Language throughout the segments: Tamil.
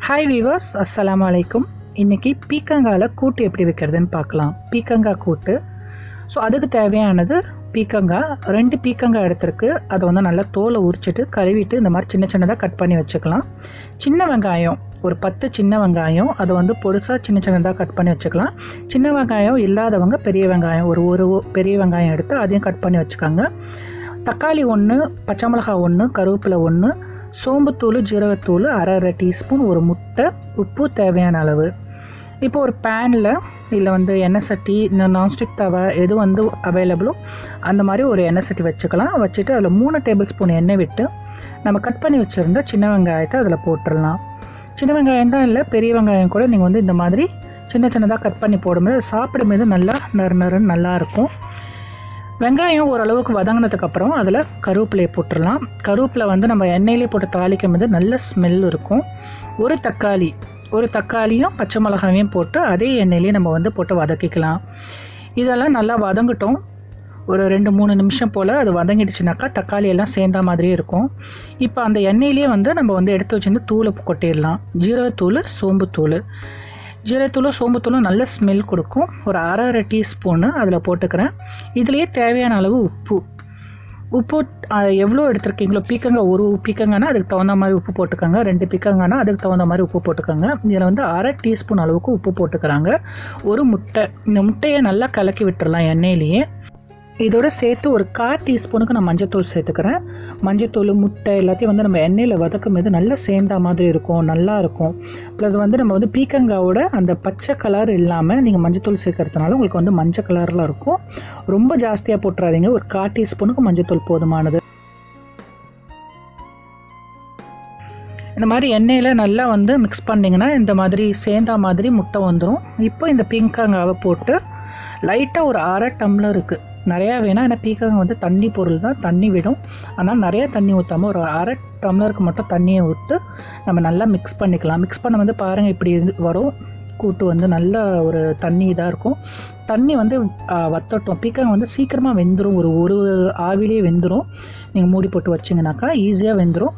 ஹாய் வீவர்ஸ், அஸ்ஸலாமு அலைக்கும். இன்றைக்கி பீக்கங்காயில் கூட்டு எப்படி வைக்கிறதுன்னு பார்க்கலாம். பீக்கங்காய் கூட்டு. ஸோ அதுக்கு தேவையானது பீக்கங்காய். 2 பீக்கங்காய் எடுத்துருக்கு. அதை வந்து நல்லா தோலை உரிச்சிட்டு கழுவிட்டு இந்த மாதிரி சின்ன சின்னதாக கட் பண்ணி வச்சுக்கலாம். சின்ன வெங்காயம் ஒரு 10 சின்ன வெங்காயம், அதை வந்து பொடுசாக சின்ன சின்னதாக கட் பண்ணி வச்சுக்கலாம். சின்ன வெங்காயம் இல்லாதவங்க பெரிய வெங்காயம் ஒரு பெரிய வெங்காயம் எடுத்து அதையும் கட் பண்ணி வச்சுக்கோங்க. தக்காளி 1, பச்சை மிளகாய் 1, கருவேப்பிலை 1, சோம்புத்தூள், ஜீரகத்தூள் அரை டீஸ்பூன், ஒரு முட்டை, உப்பு தேவையான அளவு. இப்போ ஒரு பேனில் இல்லை வந்து எண்ணெய் சட்டி, இந்த நான்ஸ்டிக் தவா எது வந்து அவைலபிளோ அந்த மாதிரி ஒரு எண்ணெய் சட்டி வச்சுக்கலாம். வச்சுட்டு அதில் 3 டேபிள் ஸ்பூன் எண்ணெய் விட்டு நம்ம கட் பண்ணி வச்சுருந்த சின்ன வெங்காயத்தை அதில் போட்டுடலாம். சின்ன வெங்காயம் தான் இல்லை, பெரிய வெங்காயம் கூட நீங்கள் வந்து இந்த மாதிரி சின்ன சின்னதாக கட் பண்ணி போடும்போது சாப்பிடும்போது நல்லா நறுன்னு நல்லாயிருக்கும். வெங்காயம் ஓரளவுக்கு வதங்கினதுக்கப்புறம் அதில் கருவேப்பிலையை போட்டுடலாம். கருவேப்பிலை வந்து நம்ம எண்ணெயிலே போட்டு தாளிக்கும் போது நல்ல ஸ்மெல் இருக்கும். ஒரு தக்காளியும் பச்சை மிளகாயும் போட்டு அதே எண்ணெயிலே நம்ம வந்து போட்டு வதக்கிக்கலாம். இதெல்லாம் நல்லா வதங்கட்டும். ஒரு 2-3 நிமிஷம் போல் அது வதங்கிடுச்சுனாக்கா தக்காளி எல்லாம் சேர்ந்த மாதிரியே இருக்கும். இப்போ அந்த எண்ணெயிலே வந்து நம்ம வந்து எடுத்து வச்சுருந்து தூளை கொட்டிடலாம். ஜீரகத்தூள், சோம்புத்தூள். ஜீரகத்தூளும் சோம்புத்தூளும் நல்ல ஸ்மெல் கொடுக்கும். ஒரு அரை டீஸ்பூனு அதில் போட்டுக்கிறேன். இதுலேயே தேவையான அளவு உப்பு எவ்வளோ எடுத்துருக்கீங்களோ, பீக்கங்காய் ஒரு பீக்கங்காய்னா அதுக்கு தகுந்த மாதிரி உப்பு போட்டுக்கோங்க. 2 பீக்கங்காய்னா அதுக்கு தகுந்த மாதிரி உப்பு போட்டுக்கோங்க. இதில் வந்து அரை டீஸ்பூன் அளவுக்கு உப்பு போட்டுக்கிறாங்க. ஒரு முட்டை, இந்த முட்டையை நல்லா கலக்கி விட்டுடலாம் எண்ணெயிலேயே. இதோட சேர்த்து ஒரு 1/4 டீஸ்பூனுக்கு நான் மஞ்சத்தூள் சேர்த்துக்கிறேன். மஞ்சத்தூள், முட்டை எல்லாத்தையும் வந்து நம்ம எண்ணெயில் வதக்கும் போது நல்லா சேர்ந்த மாதிரி இருக்கும், நல்லாயிருக்கும். ப்ளஸ் வந்து நம்ம வந்து பீக்கங்காவோட அந்த பச்சை கலர் இல்லாமல் நீங்கள் மஞ்சத்தூள் சேர்க்கறதுனால உங்களுக்கு வந்து மஞ்சள் கலரில் இருக்கும். ரொம்ப ஜாஸ்தியாக போட்டுறாதீங்க. ஒரு 1/4 டீஸ்பூனுக்கு மஞ்சத்தூள் போதுமானது. இந்த மாதிரி எண்ணெயில் நல்லா வந்து மிக்ஸ் பண்ணிங்கன்னா இந்த மாதிரி சேர்ந்த மாதிரி முட்டை வந்துடும். இப்போ இந்த பீக்கங்காவை போட்டு லைட்டாக ஒரு அரை டம்ளருக்கு, நிறையா வேணாம், ஏன்னா பீக்கங்காய் வந்து தண்ணி பொருள் தான், தண்ணி விடும். ஆனால் நிறையா தண்ணி ஊற்றாமல் ஒரு அரை டம்ளருக்கு மட்டும் தண்ணியை ஊற்று நம்ம நல்லா மிக்ஸ் பண்ணிக்கலாம். மிக்ஸ் பண்ண வந்து பாருங்கள் இப்படி வரும். கூட்டு வந்து நல்ல ஒரு தண்ணி இதாக இருக்கும். தண்ணி வந்து வத்தட்டும். பீக்கங்காய் வந்து சீக்கிரமாக வெந்துடும். ஒரு ஆவிலே வெந்துடும். நீங்கள் மூடி போட்டு வச்சிங்கனாக்கா ஈஸியாக வெந்துடும்.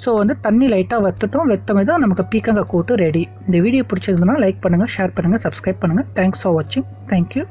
ஸோ வந்து தண்ணி லைட்டாக வத்தட்டும். வெத்தமே தான் நமக்கு பீக்கங்காய் கூட்டு ரெடி. இந்த வீடியோ பிடிச்சிருந்ததுன்னா லைக் பண்ணுங்கள், ஷேர் பண்ணுங்கள், சப்ஸ்கிரைப் பண்ணுங்கள். தேங்க்ஸ் ஃபார் வாட்சிங். தேங்க்யூ.